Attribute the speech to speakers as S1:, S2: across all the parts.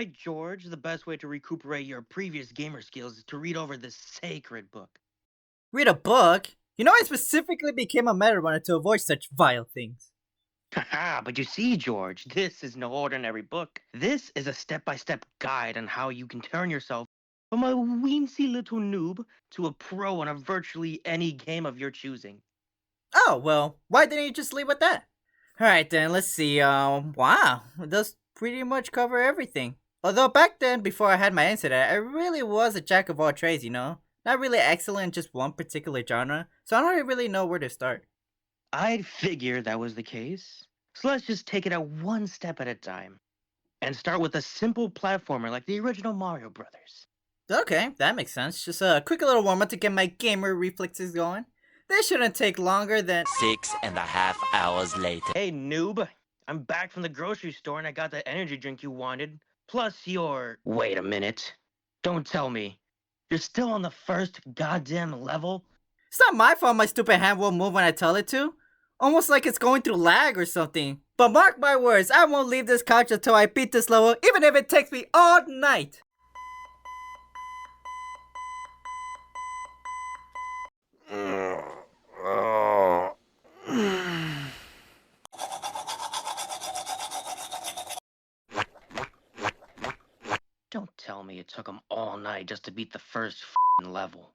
S1: right, George. The best way to recuperate your previous gamer skills is to read over this sacred book.
S2: Read a book? You know, I specifically became a meta runner to avoid such vile things.
S1: Haha, but you see, George, this is no ordinary book. This is a step-by-step guide on how you can turn yourself from a weensy little noob to a pro on a virtually any game of your choosing.
S2: Oh, well, why didn't you just leave with that? Alright then, let's see. Wow, it does pretty much cover everything. Although back then, before I had my incident, I really was a jack of all trades, you know? Not really excellent in just one particular genre, so I don't really know where to start.
S1: I'd figure that was the case. So let's just take it at one step at a time. And start with a simple platformer like the original Mario Brothers.
S2: Okay, that makes sense. Just a quick little warm up to get my gamer reflexes going. This shouldn't take longer than
S3: 6.5 hours later.
S1: Hey, noob. I'm back from the grocery store and I got the energy drink you wanted. Plus your... Wait a minute. Don't tell me. You're still on the first goddamn level?
S2: It's not my fault my stupid hand won't move when I tell it to. Almost like it's going through lag or something. But mark my words, I won't leave this couch until I beat this level, even if it takes me all night.
S1: Don't tell me it took him all night just to beat the first level.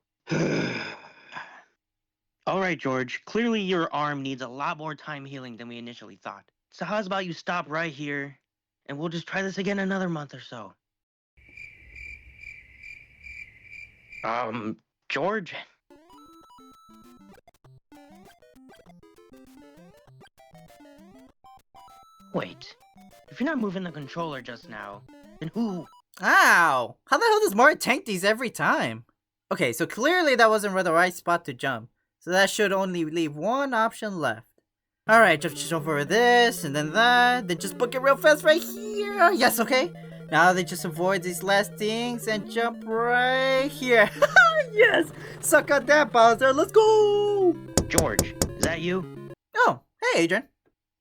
S1: Alright, George. Clearly your arm needs a lot more time healing than we initially thought. So how's about you stop right here, and we'll just try this again another month or so. George? Wait. If you're not moving the controller just now, then who?
S2: Ow! How the hell does Mario tank these every time? Okay, so clearly that wasn't the right spot to jump. So that should only leave one option left. Alright, just over this, and then that, then just book it real fast right here. Yes, okay. Now they just avoid these last things and jump right here. Yes! Suck on that, Bowser, let's go!
S1: George, is that you?
S2: Oh, hey, Adrian.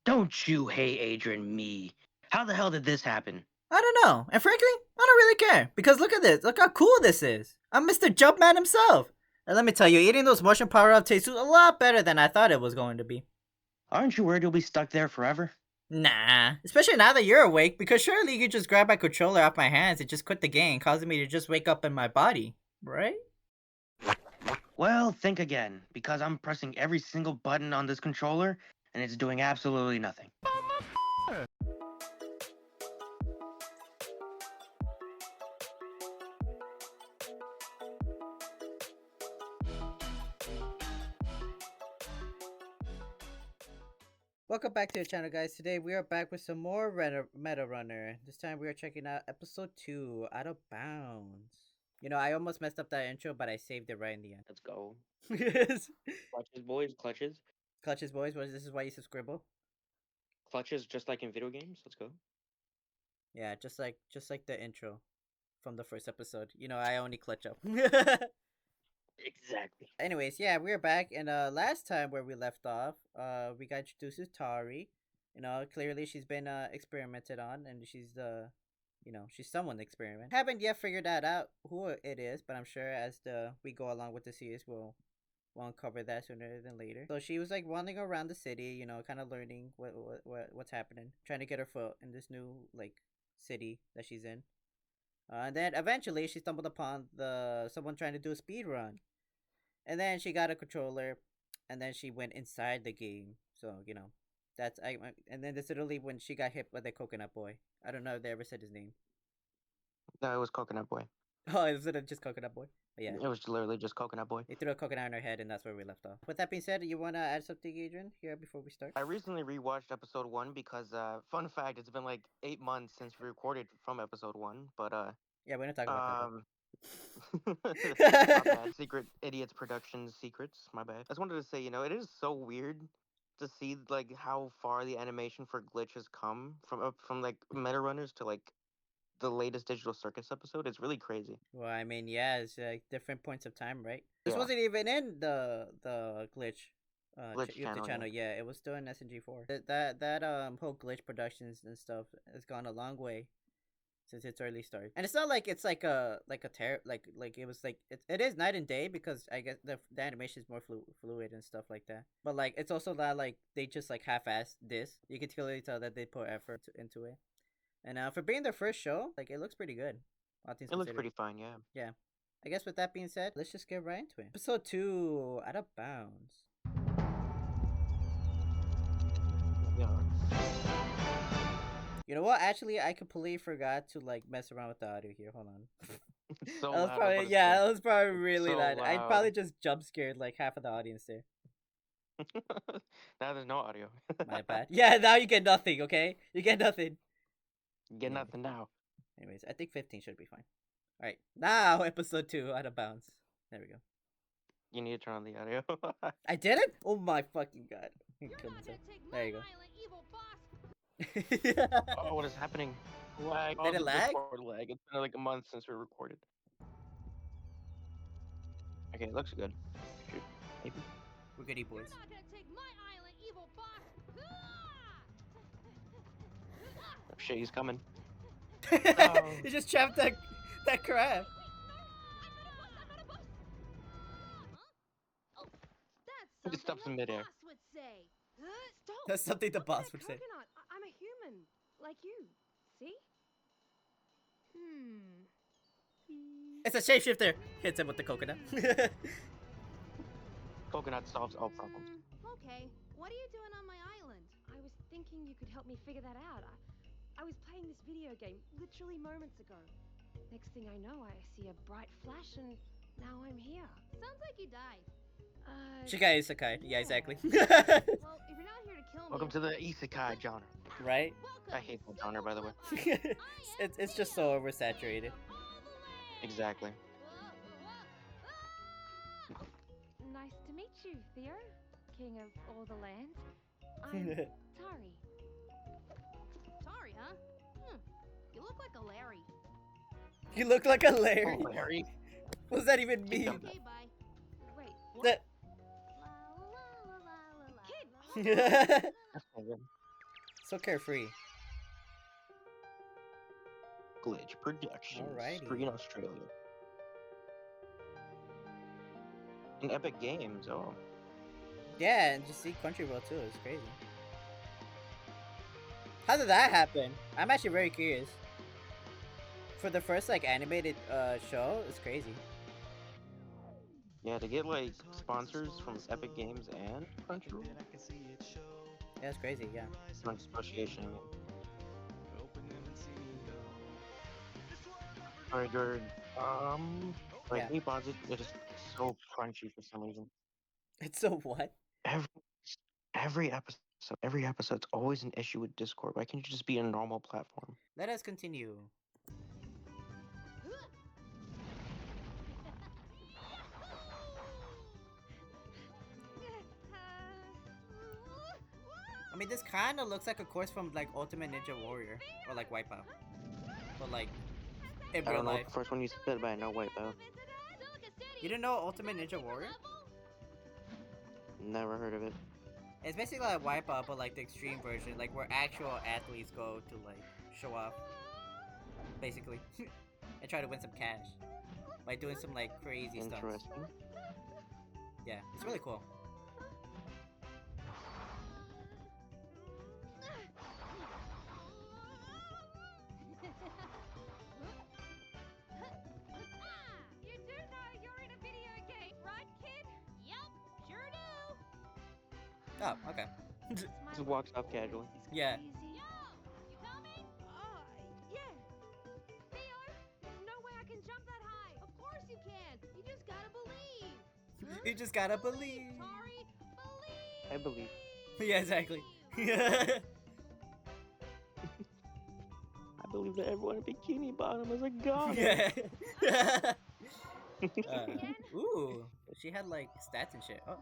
S1: Don't you hate Adrian me? How the hell did this happen?
S2: I don't know, and frankly, I don't really care, because look at this, look how cool this is. I'm Mr. Jumpman himself. And let me tell you, eating those motion power-up tastes a lot better than I thought it was going to be.
S1: Aren't you worried you'll be stuck there forever?
S2: Nah, especially now that you're awake, because surely you could just grab my controller off my hands and just quit the game, causing me to just wake up in my body, right?
S1: Well, think again, because I'm pressing every single button on this controller, and it's doing absolutely nothing.
S2: Welcome back to the channel, guys. Today we are back with some more Meta Runner. This time we are checking out episode 2, Out of Bounds. You know, I almost messed up that intro, but I saved it right in the end.
S1: Let's go.
S2: Yes.
S1: Clutches, boys, clutches.
S2: Clutches, boys. This is why you scribble.
S1: Clutches, just like in video games. Let's go.
S2: Yeah, just like the intro from the first episode. You know, I only clutch up.
S1: Exactly.
S2: Anyways, yeah, we're back, and last time where we left off, we got introduced to Tari. You know, clearly she's been experimented on, and she's she's someone experiment. Haven't yet figured that out who it is, but I'm sure as we go along with the series, we'll uncover that sooner than later. So she was like wandering around the city, you know, kind of learning what's happening, trying to get her foot in this new like city that she's in. And then eventually she stumbled upon someone trying to do a speed run. And then she got a controller, and then she went inside the game. So, you know, and then this literally when she got hit by the coconut boy. I don't know if they ever said his name.
S1: No, it was Coconut Boy.
S2: Oh, is it just coconut boy? But yeah.
S1: It was literally just Coconut Boy.
S2: They threw a coconut on her head, and that's where we left off. With that being said, you want to add something, Adrian, here before we start?
S1: I recently rewatched episode 1 because, fun fact, it's been like 8 months since we recorded from episode 1, but,
S2: Yeah, we're not talking about
S1: my
S2: that.
S1: bad. Secret Idiots Productions secrets. My bad. I just wanted to say, it is so weird to see like how far the animation for Glitch has come from like Meta Runners to like the latest Digital Circus episode. It's really crazy.
S2: Well, I mean, yeah, it's like different points of time, right? This
S1: Yeah.
S2: wasn't even in the glitch.
S1: Glitch
S2: YouTube channel, yeah, it was still in SNG4. That whole glitch productions and stuff has gone a long way since its early start. And it's not like it's like like it was like it is night and day because I guess the animation is more fluid and stuff like that. But like it's also not like they just like half-assed this. You can clearly tell that they put effort into it. And for being their first show, like it looks pretty good. All things
S1: It looks
S2: considered.
S1: pretty fine, yeah.
S2: Yeah. I guess with that being said, let's just get right into it. Episode 2, Out of Bounds.
S1: Yeah.
S2: You know what? Actually, I completely forgot to like mess around with the audio here. Hold on.
S1: It's so
S2: That was
S1: loud.
S2: probably that was probably really
S1: so
S2: loud. I
S1: loud.
S2: probably just jump scared like half of the audience there.
S1: Now there's no audio.
S2: My bad. Yeah, now you get nothing. Okay, you get nothing.
S1: Get
S2: Yeah.
S1: nothing now.
S2: Anyways, I think 15 should be fine. All right, now episode 2, Out of Bounds. There we go.
S1: You need to turn on the audio.
S2: I did it. Oh my fucking god. There you go.
S1: Oh, what is happening? Lag.
S2: Did it
S1: the
S2: lag?
S1: Discord lag. It's been like a month since we recorded. Okay, it looks good. Shoot, maybe.
S2: We're goody boys.
S1: Oh, shit, he's coming.
S2: He just trapped that crab.
S1: He just stops in midair.
S2: That's something the boss would say.
S4: Coconut. I'm a human, like you. See?
S2: It's a shapeshifter. Hits him with the coconut.
S1: Coconut solves all problems.
S4: Okay. What are you doing on my island? I was thinking you could help me figure that out. I was playing this video game literally moments ago. Next thing I know, I see a bright flash, and now I'm here. Sounds like you died.
S2: Shikai Isekai. Yeah, exactly.
S4: Well, if you're not here to kill me,
S1: Welcome to the Isekai genre.
S2: Right?
S1: I hate that genre, by the way.
S2: it's just so oversaturated.
S1: Exactly.
S4: Nice to meet you, Theo, king of all the lands. I'm Tari. Tari, huh? You look like a Larry.
S2: You look like a Larry.
S1: Oh, Larry.
S2: What does that even mean?
S4: Okay, bye. Wait, what?
S2: That...
S4: Kid,
S2: So carefree.
S1: Glitch Productions.
S2: Alrighty.
S1: Screen Australia. And Epic Games, oh.
S2: Yeah, and just see Crunchyroll too. It's crazy. How did that happen? I'm actually very curious. For the first like animated show, it's crazy.
S1: Yeah, to get like sponsors from Epic Games and Crunchyroll.
S2: Yeah, it's crazy. Yeah.
S1: Association, I mean. Alright, Jared. Like,
S2: Yeah.
S1: Meat Bonds, it is so crunchy for some reason.
S2: It's so what?
S1: Every episode's always an issue with Discord. Why can't you just be a normal platform?
S2: Let us continue. I mean, this kind of looks like a course from like Ultimate Ninja Warrior or like Wipeout, but like in
S1: I
S2: real
S1: don't know
S2: life.
S1: what the first one you said, but I know Wipeout.
S2: You didn't know Ultimate Ninja Warrior?
S1: Never heard of it.
S2: It's basically like Wipeout, but like the extreme version, like where actual athletes go to like show off, basically, and try to win some cash by doing some like crazy stunts.
S1: Interesting.
S2: Yeah, it's really cool.
S4: You do know you're in a video game, right, kid? Yep, sure do.
S2: Oh, okay.
S1: Just walks off casually.
S2: Yeah.
S4: Yo, you coming? Yeah. Theo, there's no way I can jump that high. Of course you can. You just gotta believe.
S2: You just gotta believe.
S4: Tari, believe.
S1: I believe.
S2: Yeah, exactly.
S1: I believe that everyone in Bikini Bottom is a god.
S2: Yeah. Ooh, she had like stats and shit. Oh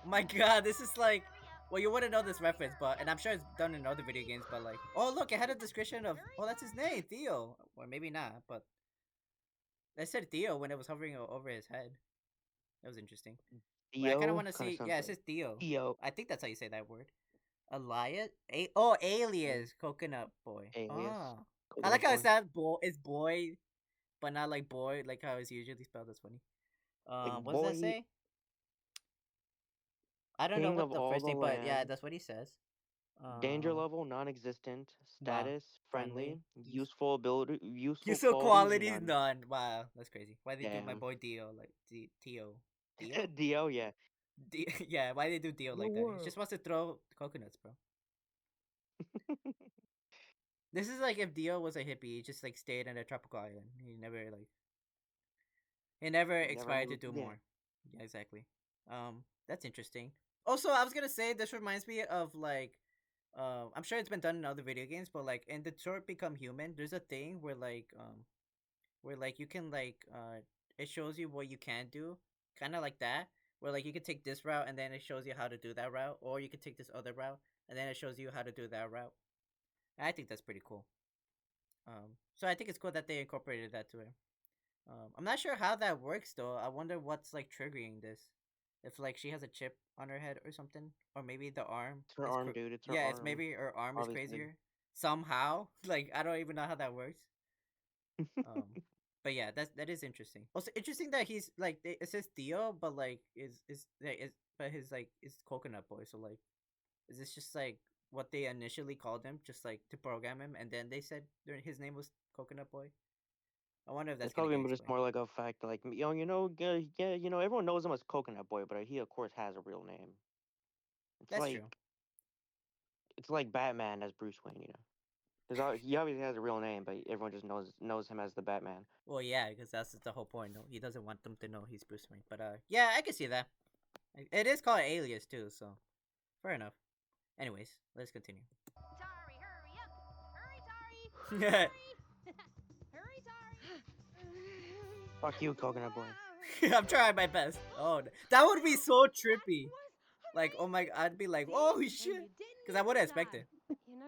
S2: my god, this is like, well, you wouldn't know this reference, but, and I'm sure it's done in other video games, but like, oh look, it had a description of, oh, that's his name, Theo, or maybe not, but it said Theo when it was hovering over his head. That was interesting. But I kind of want to see, yeah, it says Theo.
S1: Theo.
S2: I think that's how you say that word. Alias? Alias, Coconut Boy.
S1: Alias.
S2: Ah, I like
S1: Coconut
S2: how it
S1: boy.
S2: sounds it's boy, but not like boy, like how it's usually spelled. That's funny.
S1: Like
S2: What does that
S1: boy,
S2: say? I don't know
S1: king
S2: what
S1: of
S2: the
S1: all
S2: first
S1: the
S2: thing, but yeah,
S1: land.
S2: that's what he says.
S1: Danger
S2: Um,
S1: level non-existent.
S2: wow,
S1: Status
S2: friendly,
S1: friendly. Useful ability. Useful
S2: useful
S1: qualities
S2: qualities
S1: none.
S2: none. Wow, that's crazy. Why they do my
S1: Damn.
S2: boy Dio like Dio? Dio?
S1: Dio, yeah.
S2: Yeah, why they do Dio
S1: Your
S2: like that? He
S1: world.
S2: just wants to throw coconuts, bro. This is like if Dio was a hippie, he just like stayed in a tropical island. He never
S1: Never
S2: expired to
S1: moved.
S2: do
S1: Yeah.
S2: more. Yeah, exactly. That's interesting. Also, I was gonna say this reminds me of like, I'm sure it's been done in other video games, but like in Detroit Become Human, there's a thing where like you can like it shows you what you can do, kind of like that, where like you can take this route and then it shows you how to do that route, or you can take this other route and then it shows you how to do that route. And I think that's pretty cool. So I think it's cool that they incorporated that to it. I'm not sure how that works though. I wonder what's like triggering this. If like she has a chip on her head or something, or maybe the arm
S1: It's her
S2: is
S1: arm, dude. It's her
S2: yeah, it's
S1: arm.
S2: maybe her arm is
S1: Obviously.
S2: crazier somehow. Like I don't even know how that works. Um, but yeah, that is interesting. Also interesting that he's like it says Theo, but like is but his like is Coconut Boy. So like, is this just like what they initially called him, just like to program him, and then they said his name was Coconut Boy? I wonder if
S1: It's
S2: that's gonna
S1: probably
S2: get
S1: just
S2: explained.
S1: more like a fact, like yeah, everyone knows him as Coconut Boy, but he of course has a real name. It's
S2: That's
S1: like
S2: true.
S1: it's like Batman as Bruce Wayne, you know. He obviously has a real name, but everyone just knows him as the Batman.
S2: Well, yeah, because that's the whole point. No, he doesn't want them to know he's Bruce Wayne. But yeah, I can see that. It is called Alias too, so fair enough. Anyways, let's continue.
S4: Tari, hurry up! Hurry, Tari! Hurry! Hurry, Tari!
S1: Fuck you, Coconut Boy.
S2: I'm trying my best. Oh, that would be so trippy.
S4: That
S2: Like, oh
S4: was
S2: my, I'd be like,
S4: See?
S2: oh
S4: And
S2: shit,
S4: you didn't
S2: because I would
S4: even
S2: expect
S4: die.
S2: it.
S4: You know,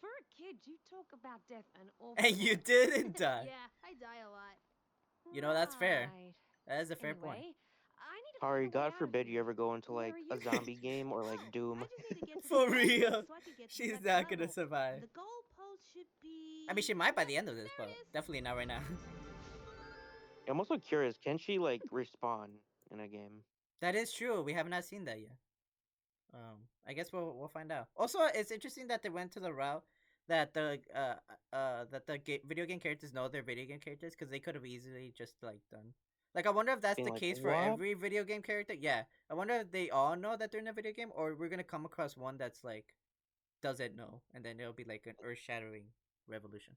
S4: for a kid, you talk about death an awful
S2: And you
S4: lot.
S2: didn't die.
S4: Yeah, I die a lot.
S2: You know, that's fair.
S4: Right.
S2: That is a fair point.
S4: Anyway, I need to find
S1: Sorry,
S4: a way
S1: God
S4: out of
S1: forbid you
S4: here.
S1: ever go into
S4: Where
S1: like
S4: are
S1: a
S4: you?
S1: zombie game or like
S4: I
S1: Doom.
S4: just need to get to the
S2: For
S4: staircase
S2: real,
S4: so I can get to the
S2: she's
S4: next
S2: not gonna
S4: level.
S2: survive.
S4: The goalpost should
S2: I mean,
S4: be.
S2: she might by
S4: Yep,
S2: the end of this,
S4: there
S2: but
S4: it is.
S2: definitely not right now.
S1: I'm also curious, can she like respawn in a game?
S2: That is true. We have not seen that yet. I guess we'll find out. Also, it's interesting that they went to the route that the video game characters know they're video game characters, because they could have easily just like done. Like, I wonder if that's
S1: Being
S2: the
S1: like,
S2: case for
S1: what?
S2: every video game character. Yeah, I wonder if they all know that they're in a video game, or we're gonna come across one that's like doesn't know, and then it'll be like an earth shattering revolution.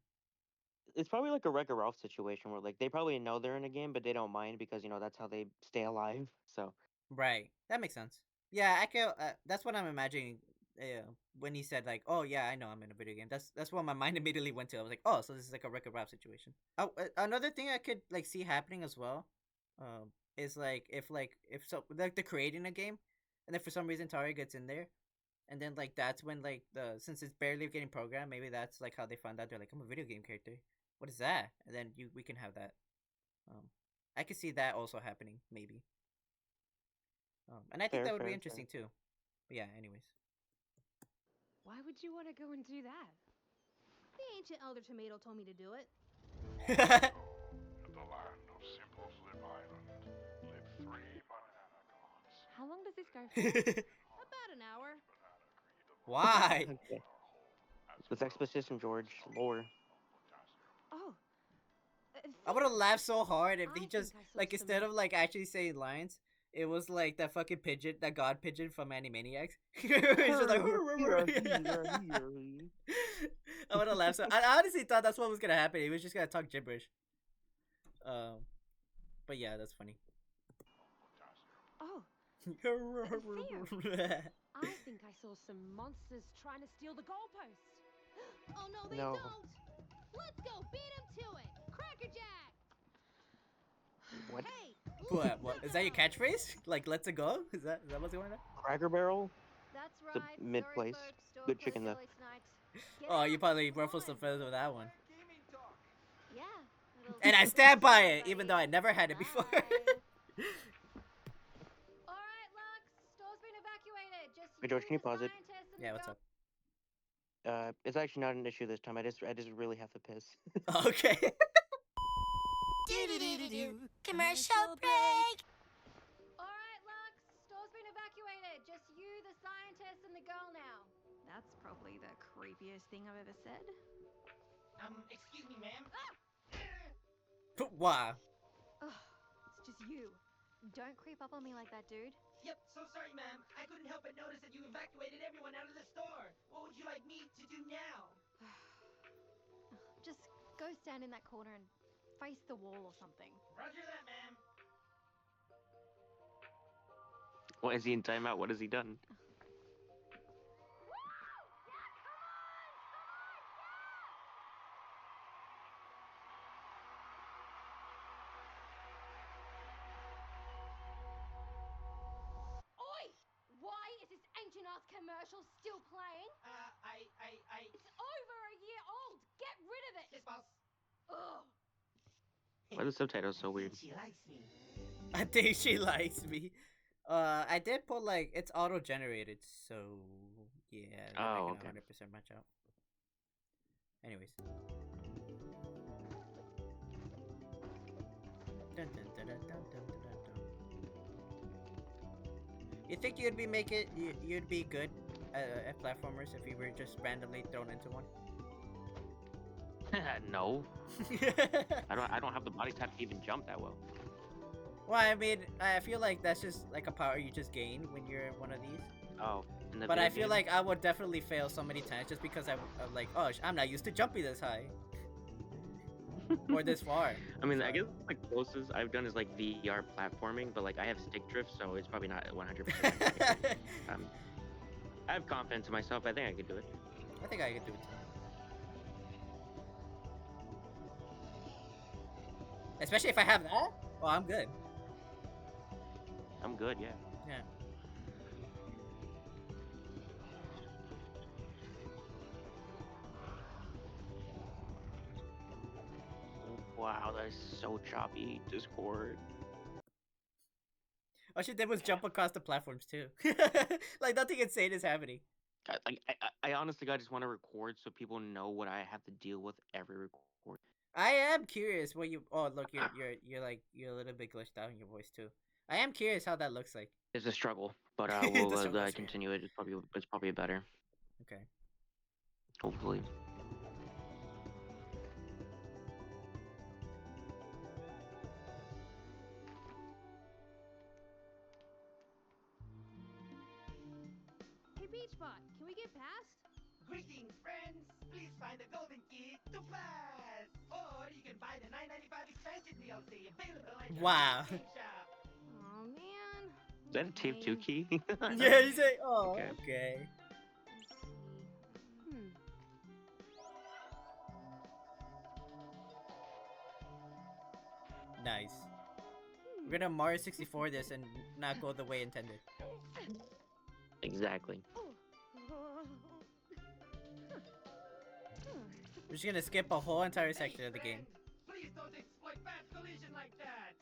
S1: It's probably like a Wreck-It Ralph situation where like they probably know they're in a game, but they don't mind because that's how they stay alive. So
S2: Right, that makes sense. Yeah, I can. That's what I'm imagining. When he said like, "Oh yeah, I know I'm in a video game." That's what my mind immediately went to. I was like, "Oh, so this is like a Wreck-It Ralph situation." Oh, another thing I could like see happening as well, is like if so like they're creating a game, and then for some reason Tari gets in there, and then like that's when like the since it's barely getting programmed, maybe that's like how they found out they're like, "I'm a video game character. What is that?" And then we can have that. Um, I could see that also happening maybe. And I think
S1: fair,
S2: that would be
S1: fair, fair.
S2: interesting too. But yeah, anyways.
S4: Why would you want to go and do that?
S5: The ancient elder tomato told me to do it.
S2: What?
S6: In the land of Simple Flip Island live three banana gods.
S4: How long does this go for?
S5: About an hour.
S2: Why?
S1: Okay. With exposition, George, lore.
S4: Oh.
S2: I would have
S4: Theo,
S2: laughed so hard if
S4: I
S2: he
S4: think
S2: just
S4: I saw
S2: like instead
S4: some.
S2: of like actually saying lines, it was like that fucking pigeon, that god pigeon from Animaniacs. He's just like. I would have laughed. So I honestly thought that's what was gonna happen. He was just gonna talk gibberish. Um, but yeah, that's funny.
S4: Oh, I think I saw some monsters trying to steal the goalpost.
S5: Oh no, they
S1: No.
S5: don't. Let's go beat him to it. Crackerjack.
S1: What?
S5: Hey.
S2: What is that your catchphrase? Like, let's go? Is that what's going on?
S1: Cracker Barrel?
S5: That's
S1: It's a
S5: right.
S1: mid
S5: Sorry,
S1: place.
S5: folks. Store
S1: Good
S5: closed
S1: chicken though.
S5: early tonight. Get
S2: Oh, you
S5: out.
S2: probably
S5: Come
S2: ruffled some
S5: on.
S2: feathers with that one.
S5: Yeah. it'll
S2: And I
S5: be
S2: stand by
S5: fun,
S2: it, even though
S5: buddy.
S2: I never had it before.
S5: Bye. All right, Lux. Store's been evacuated. Just
S1: Hey, George,
S5: you,
S1: can you
S5: the
S1: pause it?
S5: scientist, and
S2: Yeah,
S5: the
S2: what's
S5: girl.
S2: up?
S1: It's actually not an issue this time. I just really have to piss.
S2: Okay.
S3: Commercial break.
S5: Alright, Lux. Store's been evacuated. Just you, the scientist, and the girl now.
S4: That's probably the creepiest thing I've ever said.
S7: Excuse me, ma'am.
S2: Wow.
S4: Ugh, it's just you. Don't creep up on me like that, dude.
S7: Yep, so sorry, ma'am. I couldn't help but notice that you evacuated everyone out of the store. What would you like me to do now?
S4: Just go stand in that corner and face the wall or something.
S7: Roger that, ma'am.
S1: Why is he in timeout? What has he done?
S5: Oi! Why is this ancient-ass commercial still playing? It's over a year old. Get rid of it.
S7: Yes, boss.
S5: Ugh.
S1: Why are the subtitles so weird?
S7: She likes me.
S2: I think she likes me. I did put like it's auto generated, so yeah,
S1: Oh,
S2: I
S1: okay.
S2: can 100% match out. Anyways. Dun, dun, dun, dun, dun, dun, dun, dun. You think you'd be good at platformers if you were just randomly thrown into one?
S1: No, I don't have the body type to even jump that well.
S2: Well, I mean, I feel like that's just like a power you just gain when you're one of these.
S1: Oh, in the
S2: But
S1: video
S2: I feel
S1: game?
S2: like I would definitely fail so many times just because I'm like, oh, I'm not used to jumping this high or this far.
S1: I mean, I
S2: So-
S1: guess the closest I've done is like VR platforming, but like I have stick drift, so it's probably not 100%. I have confidence in myself. I think I could do it.
S2: I think I could do it too. Especially if I have that. Oh, I'm good.
S1: I'm good, yeah.
S2: Yeah.
S1: Wow, that is so choppy. Discord.
S2: All she did was jump across the platforms too. Like nothing insane is happening.
S1: I honestly, God, just want to record so people know what I have to deal with every record.
S2: I am curious what you. Oh, look, you're like you're a little bit glitched out in your voice too. I am curious how that looks like.
S1: It's a struggle, but
S2: The
S1: we'll
S2: struggle is real.
S1: continue it. It's probably better.
S2: Okay.
S1: Hopefully.
S5: Hey, Beachbot, can we get past?
S7: Greetings, friends. Please find the golden key to pass. Or you can buy the $9.95 expansion DLC available at your
S2: Wow.
S7: game shop.
S5: Oh man.
S1: Is that a tape 2 key?
S2: Yeah, you say, oh,
S1: Okay.
S2: okay.
S5: Let's see.
S2: Nice. We're gonna Mario 64 this and not go the way intended.
S1: Exactly.
S2: We're just gonna skip a whole entire section of the game.
S7: Please don't exploit fast collision like that.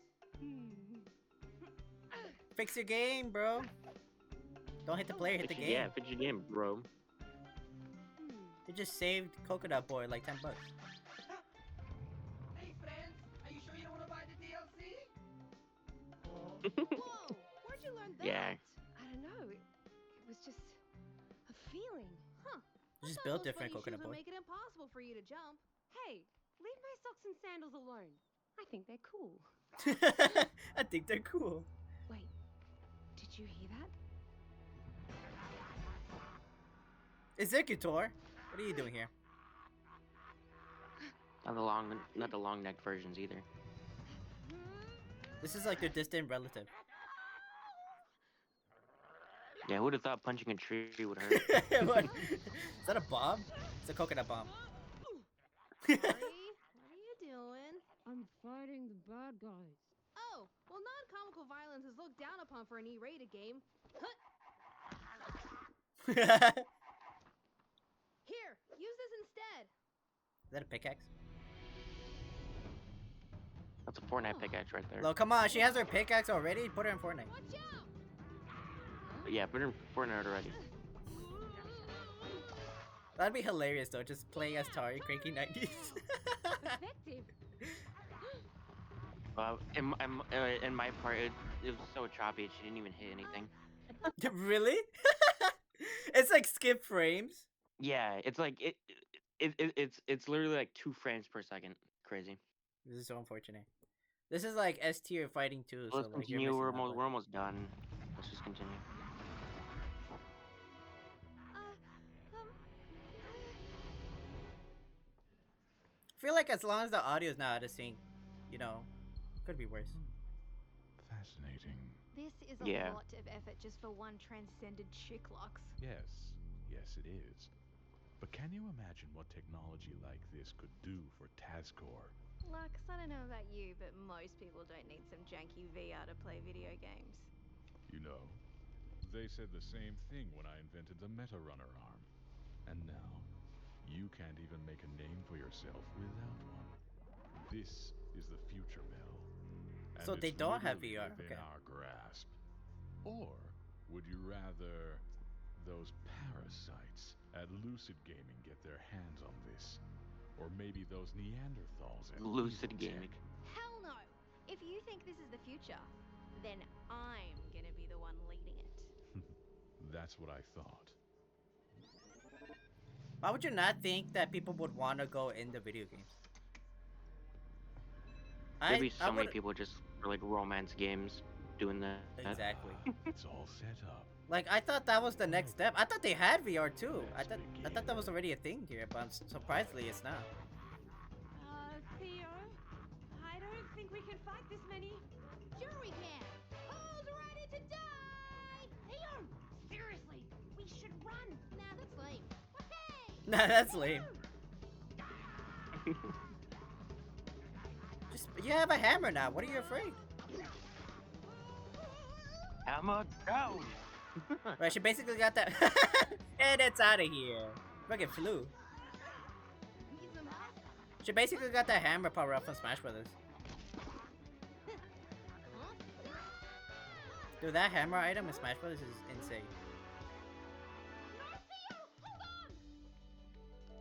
S2: Fix your game, bro. Don't hit the player, hit the game.
S1: Yeah, fix your game, bro.
S2: You just saved Coconut Boy like $10.
S7: Hey, friends. Are you sure you don't want to buy the DLC?
S5: Whoa! Where'd you learn that?
S1: Yeah.
S4: I don't know. It was just a feeling.
S5: Huh.
S2: You just
S5: I thought
S2: built
S5: those
S2: different,
S5: funny
S2: Coconut
S5: shoes would
S2: Boy.
S5: make it impossible for you to jump.
S4: Hey, leave my socks and sandals alone. I think they're cool.
S2: I think they're cool.
S4: Wait, did you hear that?
S2: Executor, what are you doing here?
S1: Not the long neck versions either.
S2: This is like their distant relative.
S1: Yeah, who would have thought punching a tree would hurt?
S2: What? Is that a bomb? It's a coconut bomb.
S5: Sorry, what are you doing?
S4: I'm fighting the bad guys.
S5: Oh, well, non-comical violence is looked down upon for an E-rated game.
S2: Is
S5: Here, use this instead.
S2: that a pickaxe?
S1: That's a Fortnite pickaxe right there.
S2: Lo, come on, she has her pickaxe already? Put her in Fortnite.
S5: Watch out!
S1: Yeah, put her in Fortnite already.
S2: That'd be hilarious though, just playing as Tari, cranky 90s.
S4: Effective.
S1: In my part, it was so choppy. She didn't even hit anything.
S2: Really? It's like skip frames.
S1: Yeah, it's like it's literally like 2 frames per second. Crazy.
S2: This is so unfortunate. This is like S tier fighting too, so
S1: Let's
S2: like you're
S1: continue.
S2: missing
S1: We're
S2: out.
S1: almost we're almost done. Let's just continue.
S2: I feel like as long as the audio is not out of sync, you know, could be worse.
S6: Fascinating.
S5: This is a
S1: Yeah.
S5: lot of effort just for one transcended chick lux.
S6: Yes, yes, it is. But can you imagine what technology like this could do for Tazcore?
S5: Lux, I don't know about you, but most people don't need some janky VR to play video games.
S6: You know, they said the same thing when I invented the Meta Runner arm. And now, you can't even make a name for yourself without one. This is the future, Mel. And
S2: So they
S6: it's
S2: don't have
S6: literally
S2: VR,
S6: within
S2: okay.
S6: our grasp. Or would you rather those parasites at Lucid Gaming get their hands on this? Or maybe those Neanderthals at
S1: Lucid
S6: Evil
S1: Gaming.
S6: Tech?
S5: Hell no! If you think this is the future, then I'm gonna be the one leading it.
S6: That's what I thought.
S2: Why would you not think that people would want to go into video games?
S1: There'd be
S2: I
S1: so many
S2: would
S1: people just for like romance games doing that.
S2: exactly.
S6: It's all set up.
S2: Like I thought that was the next step. I thought they had VR too. I
S6: Let's
S2: thought
S6: begin.
S2: that was already a thing here, but surprisingly it's not.
S4: Theo, I don't think we can fight this many.
S5: Sure we can! Who's ready to die? Theo! Seriously, we should run! Nah, that's lame. Hey!
S2: Nah, that's lame. Just you have a hammer now. What are you afraid?
S1: Hammer down.
S2: Right, she basically got that. And it's out of here. Fucking flew.
S5: Need some help?
S2: She basically got that hammer power up from Smash Brothers. Dude, that hammer item in Smash Brothers is insane.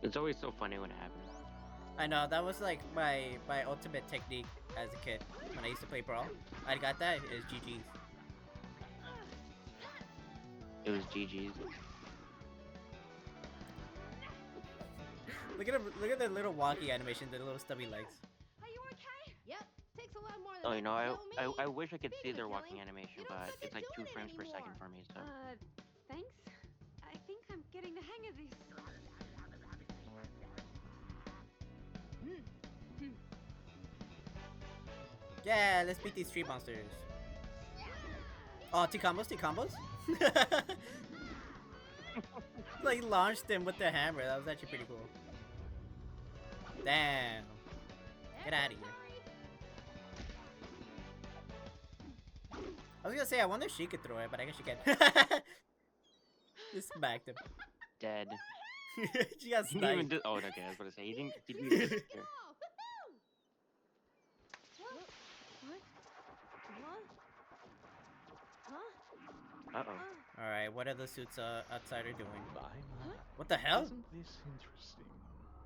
S1: It's always so funny when it happens.
S2: I know, that was like my ultimate technique as a kid when I used to play Brawl. I got that, it was GG's.
S1: It was GG's.
S2: Look at the little walkie animation, the little stubby legs.
S4: Are you okay?
S5: Yep, takes a lot more than
S1: Oh,
S5: that
S1: you know,
S5: to kill me.
S1: I wish I could see
S5: Speaking
S1: their
S5: of
S1: walking
S5: killing,
S1: animation,
S5: you don't
S1: but
S5: have to
S1: it's like
S5: do
S1: 2
S5: it
S1: frames per
S5: anymore.
S1: second for me. So
S4: Thanks. I think I'm getting the hang of this.
S2: Yeah, let's beat these street monsters. Oh, two combos, two combos? Like launched him with the hammer, that was actually pretty cool. Damn. Get out of here. I was gonna say, I wonder if she could throw it, but I guess she can. Just smacked him.
S1: dead.
S2: She got
S1: He didn't even
S2: sniped.
S1: do. Oh, okay. I was about to say he didn't even disappear.
S5: Oh, woohoo!
S4: Huh?
S1: Uh-oh.
S2: Alright, what are the suits outsider doing?
S6: My.
S2: What the hell?
S6: Isn't this interesting?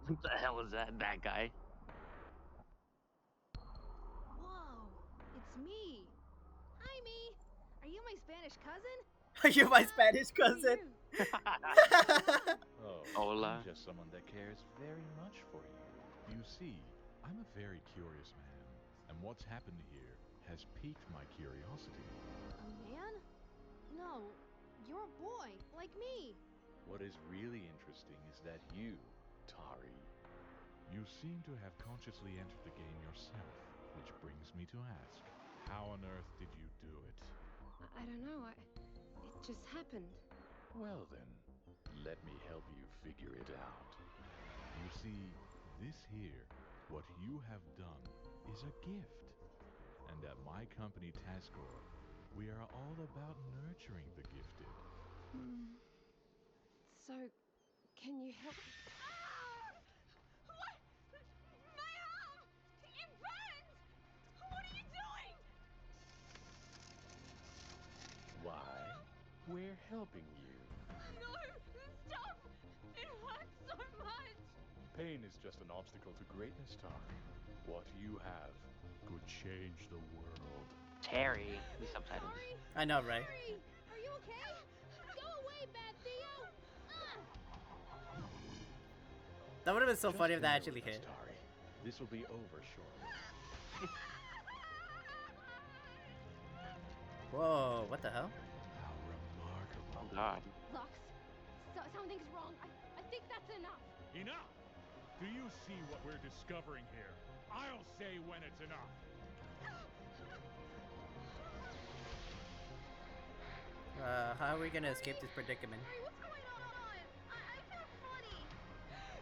S1: What the hell is that guy?
S5: Whoa, it's me. Hi, me. Are you my Spanish cousin?
S2: Are you my Spanish
S4: Who are
S2: cousin?
S4: you?
S6: Oh,
S1: Hola.
S6: I'm just someone that cares very much for you. You see, I'm a very curious man, and what's happened here has piqued my curiosity.
S5: A man? No, you're a boy, like me.
S6: What is really interesting is that you, Tari, you seem to have consciously entered the game yourself, which brings me to ask, how on earth did you do it?
S4: I don't know. It just happened.
S6: Well then, let me help you figure it out. You see, this here, what you have done, is a gift. And at my company Tazcore, we are all about nurturing the gifted.
S4: So, can you help?
S5: What? My arm! It burns! What are you doing?
S6: Why? We're helping you.
S5: No! Stop! It hurts
S6: Pain is just an obstacle to greatness, Tari. What you have could change the world.
S1: Terry, the subtitles.
S5: Sorry.
S2: I know, right?
S5: Harry, are you okay? Go away, bad Theo.
S2: That would have been so
S6: Just
S2: funny if that
S6: bear
S2: actually
S6: with us,
S2: hit.
S6: Tari. This will be over shortly.
S2: Whoa, what the hell?
S6: How remarkable.
S1: Oh God.
S4: Lux, something's wrong. I think that's enough.
S8: Enough! Do you see what we're discovering here? I'll say when it's enough.
S2: How are we gonna escape this predicament?
S5: Harry, what's going on? I feel funny. Harry,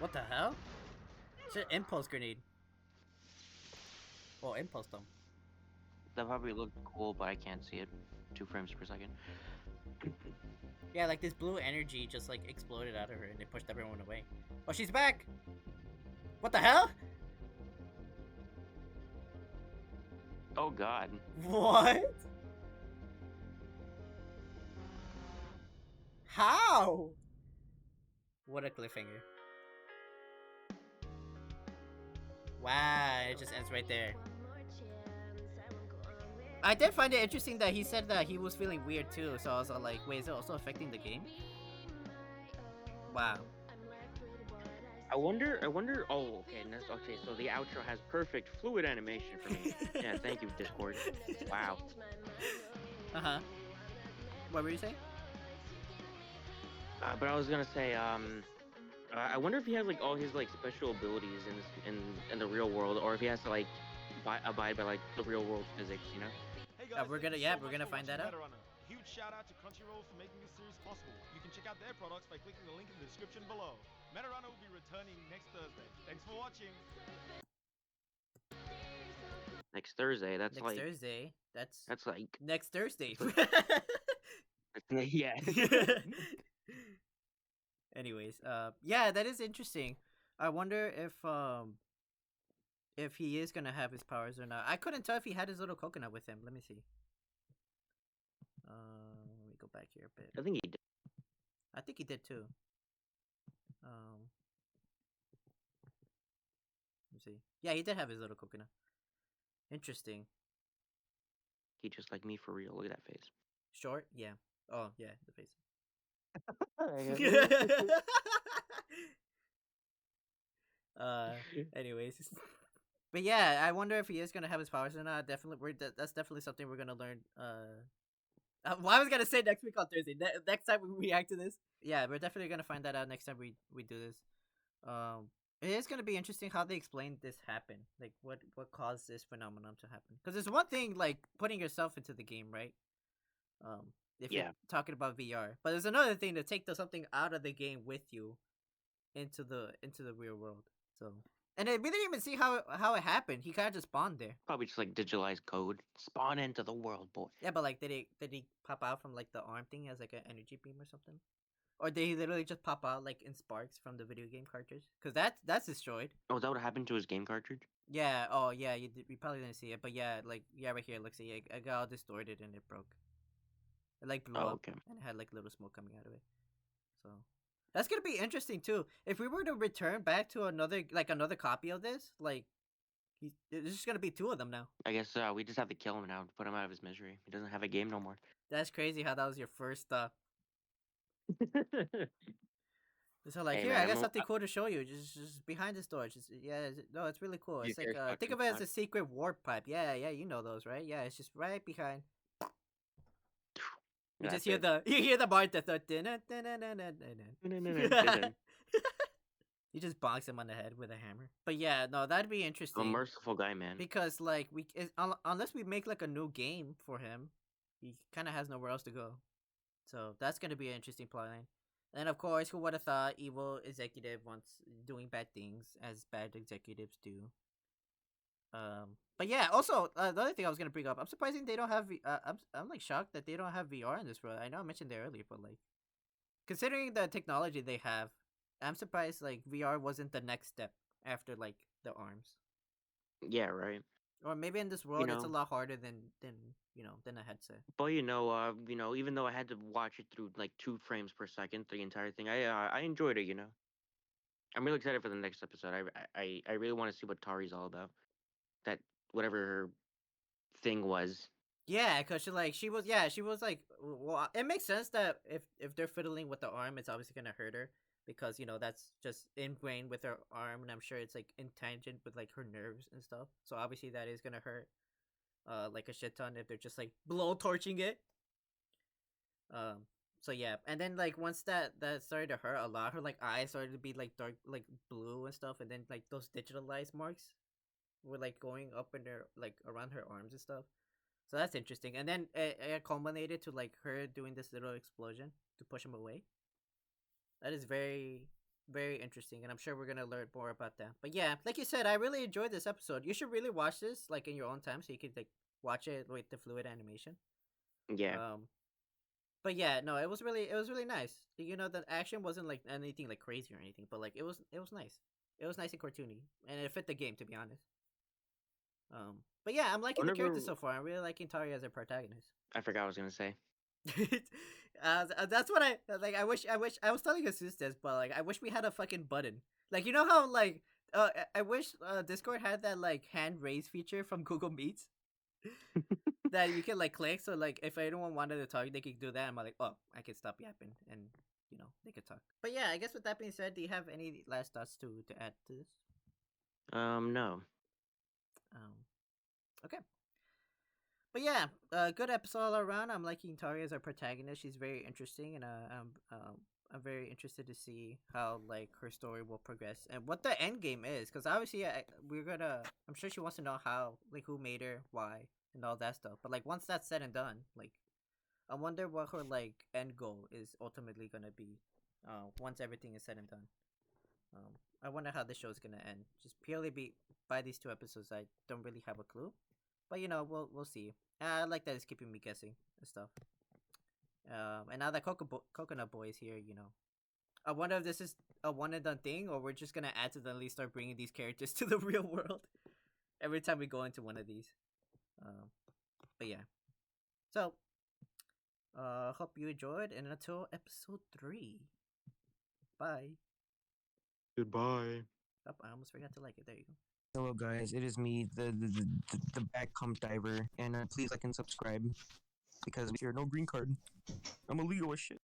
S2: What the hell? It's an impulse grenade. Oh, impulse them.
S1: That probably looked cool, but I can't see it. 2 frames per second.
S2: Yeah, like this blue energy just like exploded out of her and it pushed everyone away. Oh, she's back! What the hell?
S1: Oh God.
S2: What? How? What a cliffhanger. Wow, it just ends right there. I did find it interesting that he said that he was feeling weird too, so I was all like, wait, is it also affecting the game? Wow.
S1: I wonder. Oh, okay. Okay, so the outro has perfect fluid animation for me. Yeah, thank you, Discord. Wow.
S2: Uh-huh. What were you saying?
S1: But I was gonna say, I wonder if he has like all his like special abilities in this in the real world, or if he has to like abide by like the real world physics, you know?
S9: Hey guys,
S2: we're
S9: thank
S2: gonna
S9: you
S2: yeah,
S9: so
S2: we're
S9: much
S2: gonna
S9: for
S2: find that
S9: watching
S2: out.
S9: Runner. Huge shout out to Crunchyroll for making this series possible. You can check out their products by clicking the link in the description below. Runner will be returning next Thursday. Thanks for watching.
S1: Next Thursday. That's
S2: Next
S1: like
S2: Thursday. That's
S1: like
S2: next Thursday.
S1: yeah.
S2: Anyways, yeah, that is interesting. I wonder if he is gonna have his powers or not. I couldn't tell if he had his little coconut with him. Let me see. Let me go back here a bit.
S1: I think he did.
S2: I think he did too. Um, let's see. Yeah, he did have his little coconut. Interesting.
S1: He just like me for real. Look at that face.
S2: Short? Yeah. Oh, yeah, the face. Anyways. But yeah, I wonder if he is gonna have his powers or not. Definitely, that's definitely something we're gonna learn. Well, I was gonna say next week on Thursday. Next time we react to this, yeah, we're definitely gonna find that out next time we do this. It is gonna be interesting how they explain this happen. Like, what caused this phenomenon to happen? Because it's one thing like putting yourself into the game, right? If
S1: Yeah.
S2: you're talking about VR, but there's another thing to take something out of the game with you into the real world. So, and we didn't even see how it happened. He kind of just spawned there.
S1: Probably just like digitalized code. Spawn into the world, boy.
S2: Yeah, but like, did he pop out from like the arm thing as like an energy beam or something? Or did he literally just pop out like in sparks from the video game cartridge? Because that's destroyed.
S1: Oh, is that what happened to his game cartridge?
S2: Yeah. Oh, yeah. You probably didn't see it, but yeah, like right here. Look, see, it got all distorted and it broke. It like blew up and it had like little smoke coming out of it. So that's gonna be interesting too. If we were to return back to another copy of this, like there's just gonna be 2 of them now.
S1: I guess we just have to kill him now to put him out of his misery. He doesn't have a game no more.
S2: That's crazy how that was your first So like,
S1: Hey,
S2: here,
S1: man,
S2: I got something cool to show you. Just behind this door. No, it's really cool. It's like think of it as a secret warp pipe. Yeah, you know those, right? Yeah, it's just right behind. You just hear the Barter. You just bonks him on the head with a hammer. But yeah, no, that'd be interesting.
S1: A merciful guy, man.
S2: Because like unless we make like a new game for him, he kind of has nowhere else to go. So that's gonna be an interesting plotline. And of course, who would have thought evil executive wants doing bad things as bad executives do. But yeah, also the other thing I was gonna bring up, I'm surprised they don't have. I'm like shocked that they don't have VR in this world. I know I mentioned it earlier, but like, considering the technology they have, I'm surprised like VR wasn't the next step after like the arms.
S1: Yeah, right.
S2: Or maybe in this
S1: You
S2: world it's a
S1: know,
S2: lot harder than than a headset.
S1: but even though I had to watch it through like 2 frames per second, the entire thing, I enjoyed it. I'm really excited for the next episode. I really want to see what Tari's all about. That whatever her thing was.
S2: Yeah, because she was like, well, it makes sense that if they're fiddling with the arm, it's obviously gonna hurt her because that's just ingrained with her arm, and I'm sure it's like in tangent with like her nerves and stuff. So obviously that is gonna hurt, like a shit ton if they're just like blow torching it. Um, so yeah, and then like once that started to hurt a lot, her like eyes started to be like dark, like blue and stuff, and then like those digitalized marks were like going up in her like around her arms and stuff. So that's interesting. And then it culminated to like her doing this little explosion to push him away. That is very, very interesting, and I'm sure we're gonna learn more about that. But yeah, like you said, I really enjoyed this episode. You should really watch this like in your own time, so you could like watch it with the fluid animation.
S1: Yeah.
S2: Um, but yeah, no, it was really nice. The action wasn't like anything like crazy or anything, but like it was nice. It was nice and cartoony, and it fit the game to be honest. But yeah, I'm liking the characters
S1: Whenever
S2: so far. I'm really liking Tari as a protagonist.
S1: I forgot what I was gonna say.
S2: That's what I like. I wish I was telling Jesus this, but like I wish we had a fucking button. Like how like I wish Discord had that like hand raise feature from Google Meets that you can like click. So like if anyone wanted to talk, they could do that. I'm like, oh, I can stop yapping and they could talk. But yeah, I guess with that being said, do you have any last thoughts to add to this?
S1: No.
S2: Um, okay. But yeah, good episode all around. I'm liking Tari as our protagonist. She's very interesting, and I'm very interested to see how like her story will progress and what the end game is. Because obviously, I'm sure she wants to know how, like, who made her, why, and all that stuff. But like once that's said and done, like, I wonder what her like end goal is ultimately gonna be. Once everything is said and done. I wonder how the show is gonna end. Just purely by these 2 episodes, I don't really have a clue. But we'll see. I like that it's keeping me guessing and stuff. And now that Coconut Boy is here, I wonder if this is a one and done thing, or we're just gonna accidentally start bringing these characters to the real world every time we go into one of these. But yeah. So, hope you enjoyed, and until episode 3. Bye.
S1: Goodbye.
S2: Oh, I almost forgot to like it. There you go.
S10: Hello, guys. It is me, the back comp diver, and please like and subscribe because if you're no green card, I'm illegal as shit.